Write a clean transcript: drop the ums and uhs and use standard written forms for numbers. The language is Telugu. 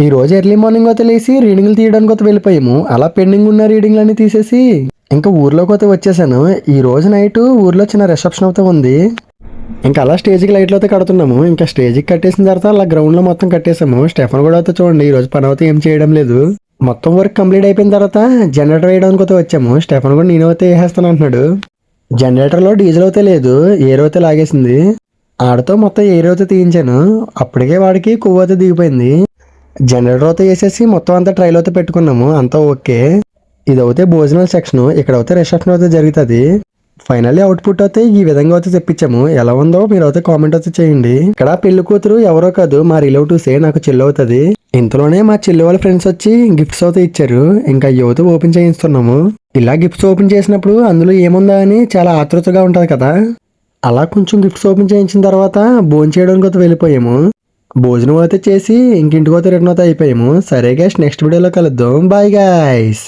ఈ రోజు ఎర్లీ మార్నింగ్ అయితే లేసి రీడింగ్లు తీయడానికి అయితే వెళ్ళిపోయాము. అలా పెండింగ్ ఉన్న రీడింగ్లన్నీ తీసేసి ఇంకా ఊర్లోకి అయితే వచ్చేసాను. ఈ రోజు నైట్ ఊర్లో చిన్న రిసెప్షన్ అయితే ఉంది. ఇంకా అలా స్టేజ్కి లైట్లు అయితే కడుతున్నాము. ఇంకా స్టేజ్కి కట్టేసిన తర్వాత అలా గ్రౌండ్లో మొత్తం కట్టేసాము. స్టెఫన్ కూడా అయితే చూడండి ఈ రోజు పని అయితే ఏం చేయడం లేదు. మొత్తం వర్క్ కంప్లీట్ అయిపోయిన తర్వాత జనరేటర్ వేయడానికి అయితే వచ్చాము. స్టెఫన్ కూడా నేను అయితే వేసేస్తాను అంటున్నాడు. జనరేటర్లో డీజిల్ అయితే లేదు, ఎయిర్ అయితే లాగేసింది. ఆడితో మొత్తం ఎయిర్ అయితే తీయించాను. అప్పటికే వాడికి కొవ్వు అయితే దిగిపోయింది. జనరేటర్ అయితే వేసేసి మొత్తం అంతా ట్రైల్ అయితే పెట్టుకున్నాము. అంతా ఓకే. ఇదైతే భోజనాల సెక్షన్, ఇక్కడ అయితే రిసెప్షన్ అయితే జరుగుతుంది. ఫైనల్లీ అవుట్పుట్ అయితే ఈ విధంగా అయితే తెప్పించాము. ఎలా ఉందో మీరు అయితే కామెంట్ అయితే చేయండి. ఇక్కడ పెళ్లి కూతురు ఎవరో కాదు మా రిలేటివ్సే, నాకు చెల్లి అవుతుంది. ఇంతలోనే మా చెల్లి వాళ్ళ ఫ్రెండ్స్ వచ్చి గిఫ్ట్స్ అయితే ఇచ్చారు. ఇంకా యువత ఓపెన్ చేయిస్తున్నాము. ఇలా గిఫ్ట్స్ ఓపెన్ చేసినప్పుడు అందులో ఏముందా అని చాలా ఆతృతగా ఉంటది కదా. అలా కొంచెం గిఫ్ట్స్ ఓపెన్ చేయించిన తర్వాత భోజనం చేయడానికి అయితే వెళ్ళిపోయాము. భోజనం అయితే చేసి ఇంకింటికి అయితే రిటర్న్ అయితే అయిపోయాము. సరే గైస్, నెక్స్ట్ వీడియోలో కలుద్దాం. Bye guys.